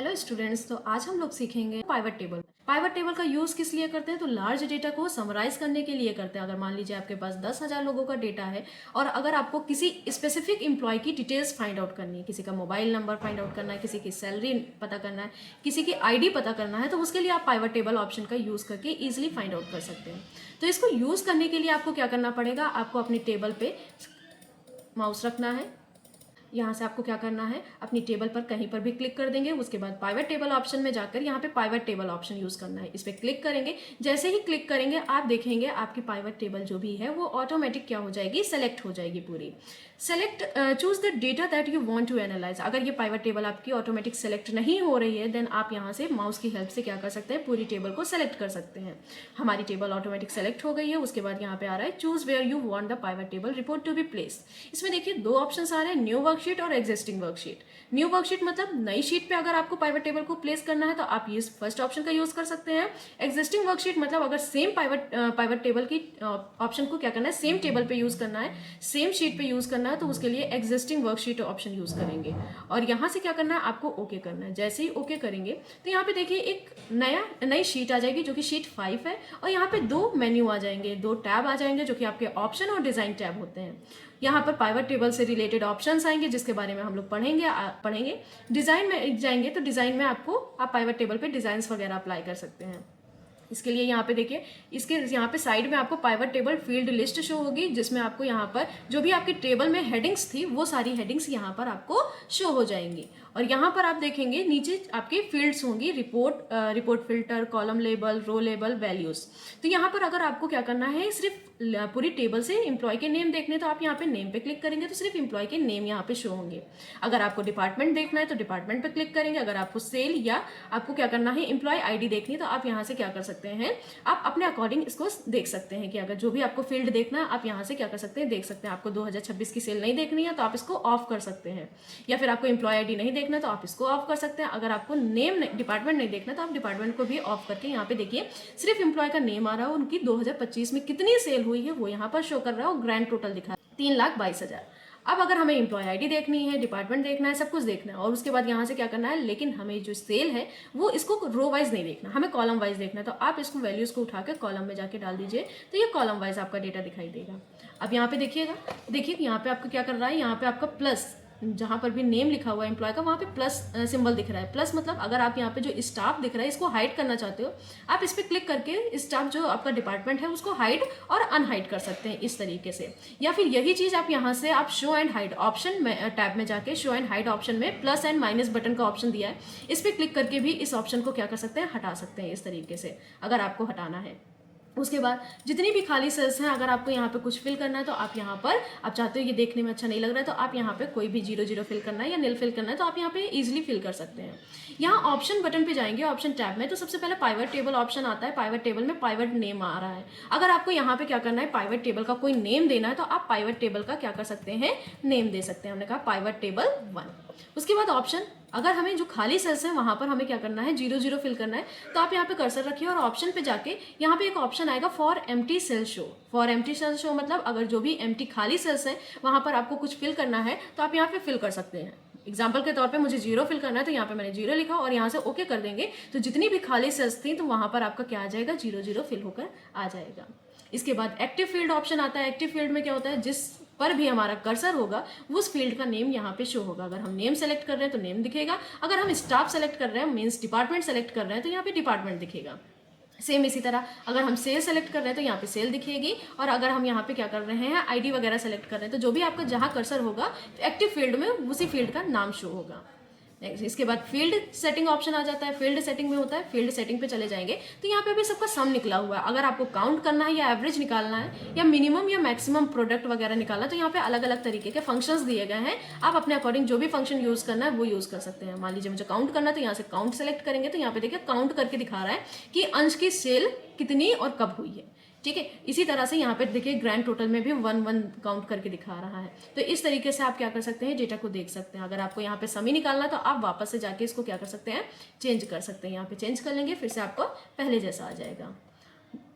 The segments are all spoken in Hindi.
हेलो स्टूडेंट्स, तो आज हम लोग सीखेंगे पाइवट टेबल। पाइवट टेबल का यूज किस लिए करते हैं? तो लार्ज डेटा को समराइज करने के लिए करते हैं। अगर मान लीजिए आपके पास 10,000 लोगों का डेटा है और अगर आपको किसी स्पेसिफिक एम्प्लॉय की डिटेल्स फाइंड आउट करनी है, किसी का मोबाइल नंबर फाइंड आउट करना है, किसी की सैलरी पता करना है, किसी की आईडी पता करना है, तो उसके लिए आप पाइवट टेबल ऑप्शन का यूज करके इजिली फाइंड आउट कर सकते हैं। तो इसको यूज करने के लिए आपको क्या करना पड़ेगा? आपको अपनी टेबल पे माउस रखना है। यहाँ से आपको क्या करना है, अपनी टेबल पर कहीं पर भी क्लिक कर देंगे। उसके बाद पाइवट टेबल ऑप्शन में जाकर यहाँ पे पाइवट टेबल ऑप्शन यूज करना है। इस पर क्लिक करेंगे। जैसे ही क्लिक करेंगे आप देखेंगे आपकी पाइवट टेबल जो भी है वो ऑटोमेटिक क्या हो जाएगी, सेलेक्ट हो जाएगी पूरी। Select choose the data that you want to analyse. अगर ये पाइवट टेबल आपकी ऑटोमेटिक सेलेक्ट नहीं हो रही है देन आप यहाँ से माउस की हेल्प से क्या कर सकते हैं, पूरी टेबल को सेलेक्ट कर सकते हैं। हमारी टेबल ऑटोमेटिक सेलेक्ट हो गई है। उसके बाद यहाँ पे आ रहा है choose where you want the pivot table report to be placed. इसमें देखिए दो ऑप्शन आ रहे हैं, न्यू वर्कशीट और एग्जिस्टिंग वर्कशीट। न्यू वर्कशीट मतलब नई शीट पे अगर आपको पाइवट टेबल को प्लेस करना है तो आप ये फर्स्ट ऑप्शन का यूज कर सकते हैं। एग्जिस्टिंग वर्कशीट मतलब अगर सेम पाइवट टेबल की ऑप्शन को क्या करना है, सेम टेबल पे यूज करना है, सेम शीट पे यूज करना है, तो उसके लिए एग्जिस्टिंग वर्कशीट ऑप्शन यूज करेंगे। और यहाँ से क्या करना है, आपको ओके करना है। जैसे ही ओके करेंगे तो यहाँ पे देखिए एक नई शीट आ जाएगी जो कि शीट 5 है और यहाँ पे दो मेन्यू आ जाएंगे, दो टैब आ जाएंगे जो कि आपके ऑप्शन और डिजाइन टैब होते हैं। यहाँ पर पाइवट टेबल से रिलेटेड ऑप्शंस आएंगे जिसके बारे में हम लोग पढ़ेंगे। डिजाइन में जाएंगे तो डिजाइन में आप पाइवट टेबल पे डिजाइंस वगैरह अप्लाई कर सकते हैं। इसके लिए यहाँ पे देखिए, इसके यहाँ पे साइड में आपको pivot table field list show होगी जिसमें आपको यहाँ पर जो भी आपकी टेबल में हेडिंग्स थी वो सारी हेडिंग्स यहाँ पर आपको शो हो जाएंगी। और यहाँ पर आप देखेंगे नीचे आपकी फील्ड्स होंगी, report filter, column label, row label, values. तो यहाँ पर अगर आपको क्या करना है, सिर्फ पूरी टेबल से एम्प्लॉय के नेम देखने तो आप यहाँ पे नेम पे क्लिक करेंगे तो सिर्फ एम्प्लॉय के नेम यहाँ पे शो होंगे। अगर आपको डिपार्टमेंट देखना है तो डिपार्टमेंट पे क्लिक करेंगे। अगर आपको सेल या आपको क्या करना है, एम्प्लॉय आईडी देखनी है तो आप यहाँ से क्या कर सकते हैं, आप अपने अकॉर्डिंग इसको देख सकते हैं कि अगर जो भी आपको फील्ड देखना है आप यहाँ से क्या कर सकते हैं, देख सकते हैं। आपको 2026 की सेल नहीं देखनी है तो आप इसको ऑफ कर सकते हैं, या फिर आपको एम्प्लॉय आईडी नहीं देखना तो आप इसको ऑफ कर सकते हैं। अगर आपको नेम डिपार्टमेंट नहीं देखना तो आप डिपार्टमेंट को भी ऑफ करके यहाँ पे देखिए सिर्फ एम्प्लॉय का नेम आ रहा है, उनकी 2025 में कितनी सेल हुई है वो यहाँ पर शो कर रहा है और ग्रैंड टोटल दिखा है 3,22,000। अब अगर हमें एम्प्लॉय आईडी देखनी है, डिपार्टमेंट देखना है, सब कुछ देखना है और उसके बाद यहाँ से क्या करना है, लेकिन हमें जो सेल है वो इसको रो वाइज नहीं देखना, हमें कॉलम वाइज देखना है। तो आप इसको वैल्यूज को उठा के कॉलम में जाके डाल दीजिए तो ये कॉलम वाइज आपका डेटा दिखाई देगा। अब यहाँ पे देखिएगा, देखिए यहाँ पे आपको क्या कर रहा है, यहाँ पे आपका प्लस, जहाँ पर भी नेम लिखा हुआ है एम्प्लॉय का वहाँ पे प्लस सिंबल दिख रहा है। प्लस मतलब अगर आप यहाँ पे जो स्टाफ दिख रहा है इसको हाइड करना चाहते हो, आप इस पर क्लिक करके स्टाफ जो आपका डिपार्टमेंट है उसको हाइड और अनहाइड कर सकते हैं इस तरीके से। या फिर यही चीज आप यहाँ से आप शो एंड हाइड ऑप्शन में टैब में जाके शो एंड हाइड ऑप्शन में प्लस एंड माइनस बटन का ऑप्शन दिया है, इस पर क्लिक करके भी इस ऑप्शन को क्या कर सकते हैं, हटा सकते हैं इस तरीके से अगर आपको हटाना है। उसके बाद जितनी भी खाली सेल्स हैं अगर आपको यहाँ पे कुछ फिल करना है तो आप यहाँ पर, आप चाहते हो ये देखने में अच्छा नहीं लग रहा है तो आप यहाँ पे कोई भी 0 फिल करना है या नील फिल करना है तो आप यहाँ पे इजीली फिल कर सकते हैं। यहाँ ऑप्शन बटन पे जाएंगे, ऑप्शन टैब में, तो सबसे पहले पाइवट टेबल ऑप्शन आता है। पाइवट टेबल में पाइवट नेम आ रहा है। अगर आपको यहाँ पे क्या करना है, पाइवट टेबल का कोई नेम देना है तो आप पाइवट टेबल का क्या कर सकते हैं, नेम दे सकते हैं। हमने कहा पाइवट टेबल 1। उसके बाद ऑप्शन, अगर हमें जो खाली सेल्स हैं वहां पर हमें क्या करना है, 0 फिल करना है तो आप यहाँ पे कर्सर रखिए और ऑप्शन पे जाके यहाँ पे एक ऑप्शन आएगा for empty cell show. For empty cell show मतलब अगर जो भी एम्प्टी खाली सेल्स हैं वहां पर आपको कुछ फिल करना है तो आप यहाँ पे फिल कर सकते हैं। एग्जाम्पल के तौर पे मुझे 0 फिल करना है तो यहाँ पे मैंने 0 लिखा और यहाँ से ओके कर देंगे तो जितनी भी खाली सेल्स थी तो वहां पर आपका क्या आ जाएगा, 0 फिल होकर आ जाएगा। इसके बाद एक्टिव फील्ड ऑप्शन आता है। एक्टिव फील्ड में क्या होता है, जिस पर भी हमारा कर्सर होगा उस फील्ड का नेम यहाँ पे शो होगा। अगर हम नेम सेलेक्ट कर रहे हैं तो नेम दिखेगा, अगर हम स्टाफ सेलेक्ट कर रहे हैं मीन्स डिपार्टमेंट सेलेक्ट कर रहे हैं तो यहाँ पे डिपार्टमेंट दिखेगा। सेम इसी तरह अगर हम सेल सेलेक्ट कर रहे हैं तो यहाँ पे सेल दिखेगी, और अगर हम यहाँ पे क्या कर रहे हैं, आईडी वगैरह सेलेक्ट कर रहे हैं तो जो भी आपका जहाँ कर्सर होगा तो एक्टिव फील्ड में उसी फील्ड का नाम शो होगा। इसके बाद फील्ड सेटिंग ऑप्शन आ जाता है। फील्ड सेटिंग में होता है, फील्ड सेटिंग पे चले जाएंगे तो यहाँ पे अभी सबका सम निकला हुआ है। अगर आपको काउंट करना है या एवरेज निकालना है या मिनिमम या मैक्सिमम प्रोडक्ट वगैरह निकालना है तो यहाँ पे अलग अलग तरीके के फंक्शंस दिए गए हैं। आप अपने अकॉर्डिंग जो भी फंक्शन यूज करना है वो यूज कर सकते हैं। मान लीजिए मुझे काउंट करना है तो यहाँ से काउंट सेलेक्ट करेंगे तो यहाँ पे देखिए काउंट करके दिखा रहा है कि अंश की सेल कितनी और कब हुई है। ठीक है, इसी तरह से यहाँ पे देखिए ग्रैंड टोटल में भी 1 काउंट करके दिखा रहा है। तो इस तरीके से आप क्या कर सकते हैं, डेटा को देख सकते हैं। अगर आपको यहाँ पे समी निकालना है तो आप वापस से जाके इसको क्या कर सकते हैं, चेंज कर सकते हैं। यहाँ पे चेंज कर लेंगे फिर से आपको पहले जैसा आ जाएगा।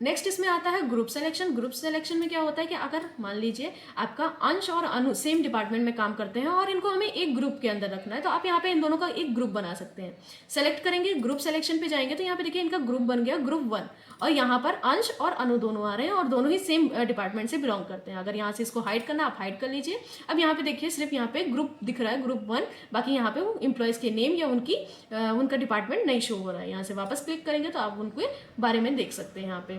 नेक्स्ट इसमें आता है ग्रुप सिलेक्शन। ग्रुप सिलेक्शन में क्या होता है कि अगर मान लीजिए आपका अंश और अनु सेम डिपार्टमेंट में काम करते हैं और इनको हमें एक ग्रुप के अंदर रखना है, तो आप यहाँ पे इन दोनों का एक ग्रुप बना सकते हैं। सेलेक्ट करेंगे, ग्रुप सिलेक्शन पे जाएंगे तो यहाँ पे देखिए इनका ग्रुप बन गया ग्रुप 1, और यहाँ पर अंश और अनु दोनों आ रहे हैं और दोनों ही सेम डिपार्टमेंट से बिलोंग करते हैं। अगर यहाँ से इसको हाइड करना, आप हाइड कर लीजिए। अब यहाँ पे देखिए सिर्फ यहाँ पे ग्रुप दिख रहा है ग्रुप 1, बाकी यहाँ पे वो एम्प्लॉयज़ के नेम या उनका डिपार्टमेंट नहीं शो हो रहा है। यहाँ से वापस क्लिक करेंगे तो आप उनके बारे में देख सकते हैं। यहाँ पे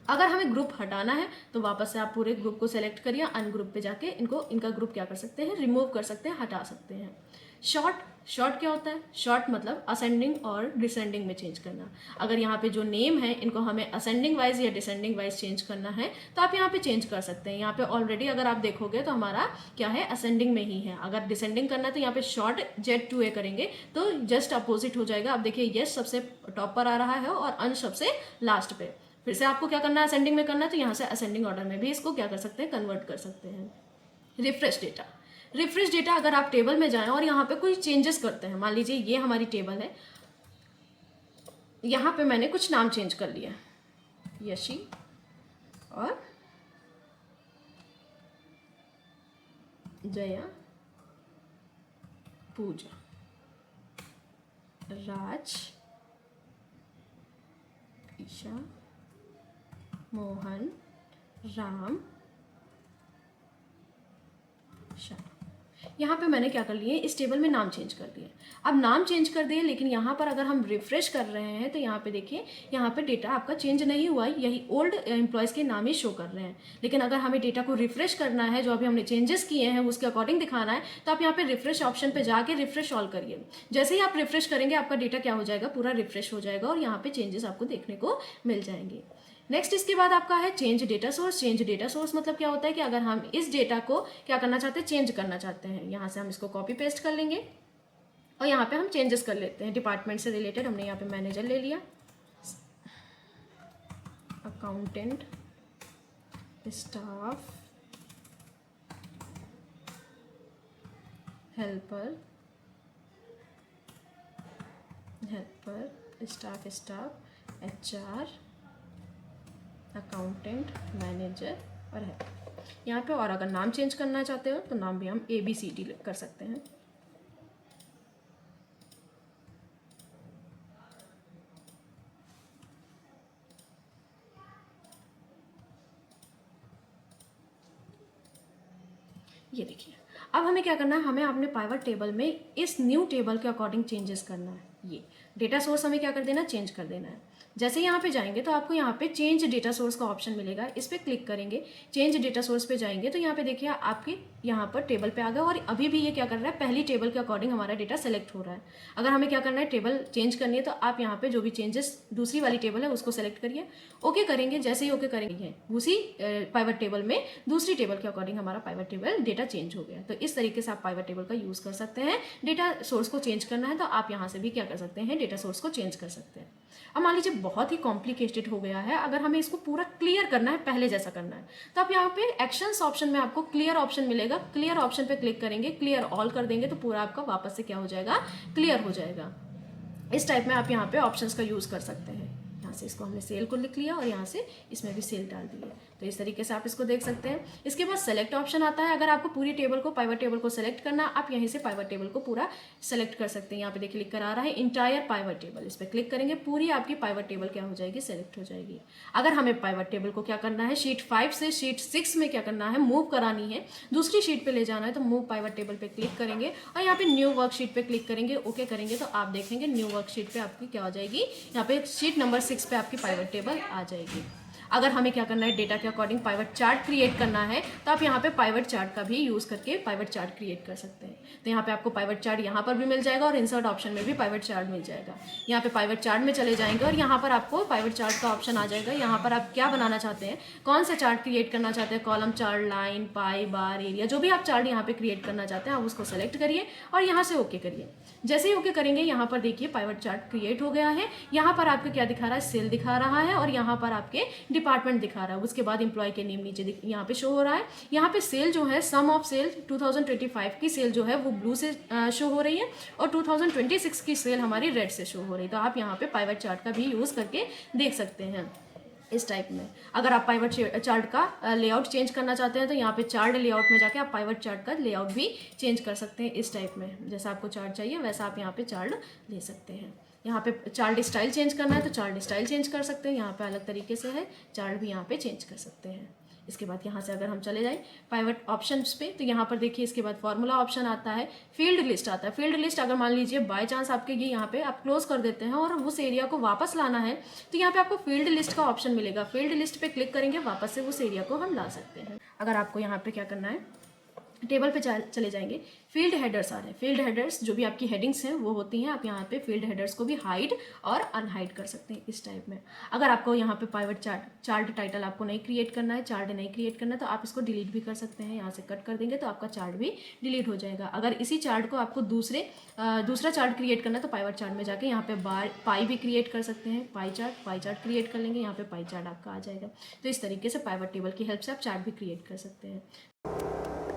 अगर हमें ग्रुप हटाना है तो वापस से आप पूरे ग्रुप को सेलेक्ट करिए, अनग्रुप पे जाके इनका ग्रुप क्या कर सकते हैं, रिमूव कर सकते हैं, हटा सकते हैं। शॉर्ट क्या होता है? शॉर्ट मतलब असेंडिंग और डिसेंडिंग में चेंज करना। अगर यहाँ पे जो नेम है इनको हमें असेंडिंग वाइज या डिसेंडिंग वाइज चेंज करना है तो आप यहाँ पे चेंज कर सकते हैं। यहाँ पे ऑलरेडी अगर आप देखोगे तो हमारा क्या है, असेंडिंग में ही है। अगर डिसेंडिंग करना है तो यहाँ पे शॉर्ट Z2A करेंगे तो जस्ट अपोजिट हो जाएगा। आप देखिए यस सबसे टॉप पर आ रहा है और अंश सबसे लास्ट पे। फिर से आपको क्या करना है, असेंडिंग में करना है तो यहाँ से असेंडिंग ऑर्डर में भी इसको क्या कर सकते हैं, कन्वर्ट कर सकते हैं। रिफ्रेश डेटा अगर आप टेबल में जाएं और यहाँ पे कोई चेंजेस करते हैं, मान लीजिए ये हमारी टेबल है, यहाँ पे मैंने कुछ नाम चेंज कर लिया, यशी और जया, पूजा, राज, ईशा, मोहन, राम, शाह। यहाँ पे मैंने क्या कर लिए, इस टेबल में नाम चेंज कर दिए। अब नाम चेंज कर दिए, लेकिन यहाँ पर अगर हम रिफ्रेश कर रहे हैं तो यहाँ पे देखिए यहाँ पे डेटा आपका चेंज नहीं हुआ है, यही ओल्ड एम्प्लॉयज़ के नाम ही शो कर रहे हैं। लेकिन अगर हमें डेटा को रिफ्रेश करना है, जो अभी हमने चेंजेस किए हैं उसके अकॉर्डिंग दिखाना है, तो आप यहाँ पे रिफ्रेश ऑप्शन पे जाके रिफ्रेश ऑल करिए। जैसे ही आप रिफ्रेश करेंगे आपका डेटा क्या हो जाएगा, पूरा रिफ्रेश हो जाएगा और यहाँ पे चेंजेस आपको देखने को मिल जाएंगे। नेक्स्ट इसके बाद आपका है change data source. Change data source मतलब क्या होता है कि अगर हम इस डेटा को क्या करना चाहते हैं, चेंज करना चाहते हैं, यहाँ से हम इसको कॉपी पेस्ट कर लेंगे और यहाँ पे हम चेंजेस कर लेते हैं। डिपार्टमेंट से रिलेटेड हमने यहाँ पे मैनेजर ले लिया, accountant, staff, helper, staff, HR, accountant, manager और है यहाँ पे। और अगर नाम चेंज करना चाहते हो तो नाम भी हम ABCD कर सकते हैं। ये देखिए अब हमें क्या करना है, हमें अपने पाइवट टेबल में इस न्यू टेबल के अकॉर्डिंग चेंजेस करना है। ये डेटा सोर्स हमें क्या कर देना, चेंज कर देना है। जैसे यहाँ पे जाएंगे तो आपको यहाँ पे चेंज डेटा सोर्स का ऑप्शन मिलेगा, इस पर क्लिक करेंगे। चेंज डेटा सोर्स पे जाएंगे तो यहाँ पे देखिए आपके यहाँ पर टेबल पे आ गया और अभी भी ये क्या कर रहा है, पहली टेबल के अकॉर्डिंग हमारा डेटा सेलेक्ट हो रहा है। अगर हमें क्या करना है, टेबल चेंज करनी है तो आप यहाँ पे जो भी चेंजेस दूसरी वाली टेबल है उसको सेलेक्ट करिए, ओके करेंगे। जैसे ही ओके करेंगे उसी पाइवट टेबल में दूसरी टेबल के अकॉर्डिंग हमारा पाइवट टेबल डेटा चेंज हो गया। तो इस तरीके से आप पाइवट टेबल का यूज़ कर सकते हैं। डेटा सोर्स को चेंज करना है तो आप यहाँ से भी क्या कर सकते हैं, डेटा सोर्स को चेंज कर सकते हैं। अब मान लीजिए बहुत ही कॉम्प्लिकेटेड हो गया है, अगर हमें इसको पूरा क्लियर करना है, पहले जैसा करना है, तो आप यहाँ पे एक्शंस ऑप्शन में आपको क्लियर ऑप्शन मिलेगा। क्लियर ऑप्शन पे क्लिक करेंगे, क्लियर ऑल कर देंगे तो पूरा आपका वापस से क्या हो जाएगा, क्लियर हो जाएगा। इस टाइप में आप यहाँ पे ऑप्शंस का यूज़ कर सकते हैं। यहाँ से इसको हमने सेल को लिख लिया और यहाँ से इसमें भी सेल डाल दिए, तो इस तरीके से आप इसको देख सकते हैं। इसके बाद सेलेक्ट ऑप्शन आता है। अगर आपको पूरी टेबल को, पाइवट टेबल को सेलेक्ट करना, आप यहीं से पाइवट टेबल को पूरा सेलेक्ट कर सकते हैं। यहाँ पे देखिए लिख कर आ रहा है इंटायर पाइवट टेबल, इस पर क्लिक करेंगे, पूरी आपकी पाइवट टेबल क्या हो जाएगी, सेलेक्ट हो जाएगी। अगर हमें पाइवट टेबल को क्या करना है, शीट 5 से शीट 6 में क्या करना है, मूव करानी है, दूसरी शीट पर ले जाना है, तो मूव पाइवट टेबल पर क्लिक करेंगे और यहाँ पे न्यू वर्कशीट पर क्लिक करेंगे, ओके करेंगे तो आप देखेंगे न्यू वर्कशीट पर आपकी क्या हो जाएगी, यहाँ पे शीट नंबर 6 पे आपकी पाइवट टेबल आ जाएगी। अगर हमें क्या करना है, डेटा के अकॉर्डिंग पाइवट चार्ट क्रिएट करना है, तो आप यहाँ पे पाइवट चार्ट का भी यूज़ करके पाइवट चार्ट क्रिएट कर सकते हैं। तो यहाँ पे आपको पाइवट चार्ट यहाँ पर भी मिल जाएगा और इंसर्ट ऑप्शन में भी पाइवट चार्ट मिल जाएगा। यहाँ पे पाइवट चार्ट में चले जाएंगे और यहाँ पर आपको पाइवट चार्ट का ऑप्शन आ जाएगा। यहाँ पर आप क्या बनाना चाहते हैं, कौन सा चार्ट क्रिएट करना चाहते हैं, कॉलम चार्ट, लाइन, पाई, बार, एरिया, जो भी आप चार्ट यहाँ पे क्रिएट करना चाहते हैं आप उसको सेलेक्ट करिए और यहाँ से ओके करिए। जैसे ही ओके करेंगे यहाँ पर देखिए पाइवट चार्ट क्रिएट हो गया है। यहाँ पर आपको क्या दिखा रहा है, सेल दिखा रहा है और यहाँ पर आपके डिपार्टमेंट दिखा रहा है। उसके बाद एम्प्लॉय के नेम नीचे यहाँ पे शो हो रहा है। यहाँ पे सेल जो है, सम ऑफ सेल 2025 की सेल जो है वो ब्लू से शो हो रही है और 2026 की सेल हमारी रेड से शो हो रही है। तो आप यहाँ पे पाइवट चार्ट का भी यूज़ करके देख सकते हैं। इस टाइप में। अगर आप पाइवट चार्ट का लेआउट चेंज करना चाहते हैं तो यहाँ पे चार्ट लेआउट में जाके आप पाइवट चार्ट का लेआउट भी चेंज कर सकते हैं इस टाइप में। जैसा आपको चार्ट चाहिए वैसा आप यहाँ पे चार्ट ले सकते हैं। यहाँ पे चार्ट स्टाइल चेंज करना है तो चार्ट स्टाइल चेंज कर सकते हैं, यहाँ पे अलग तरीके से है, चार्ट भी यहाँ पे चेंज कर सकते हैं। इसके बाद यहाँ से अगर हम चले जाएं पाइवट ऑप्शंस पे तो यहाँ पर देखिए इसके बाद फॉर्मूला ऑप्शन आता है, फील्ड लिस्ट आता है। फील्ड लिस्ट अगर मान लीजिए बाय चांस आपके ये यहाँ पे आप क्लोज कर देते हैं और उस एरिया को वापस लाना है तो यहाँ पे आपको फील्ड लिस्ट का ऑप्शन मिलेगा। फील्ड लिस्ट पे क्लिक करेंगे, वापस से उस एरिया को हम ला सकते हैं। अगर आपको यहाँ पे क्या करना है, टेबल पे चले जाएंगे, फील्ड हेडर्स आ रहे हैं। फील्ड हेडर्स जो भी आपकी हेडिंग्स हैं वो होती हैं, आप यहाँ पे फील्ड हेडर्स को भी हाइड और अनहाइड कर सकते हैं इस टाइप में। अगर आपको यहाँ पे पाइवट चार्ट टाइटल आपको नहीं क्रिएट करना है, चार्ट नहीं क्रिएट करना है तो आप इसको डिलीट भी कर सकते हैं। यहाँ से कट कर देंगे तो आपका चार्ट भी डिलीट हो जाएगा। अगर इसी चार्ट को आपको दूसरा चार्ट क्रिएट करना है तो पाइवट चार्ट में जाके यहाँ पे पाई भी क्रिएट कर सकते हैं। पाई चार्ट क्रिएट कर लेंगे, यहाँ पे पाई चार्ट आपका आ जाएगा। तो इस तरीके से पाइवट टेबल की हेल्प से आप चार्ट भी क्रिएट कर सकते हैं।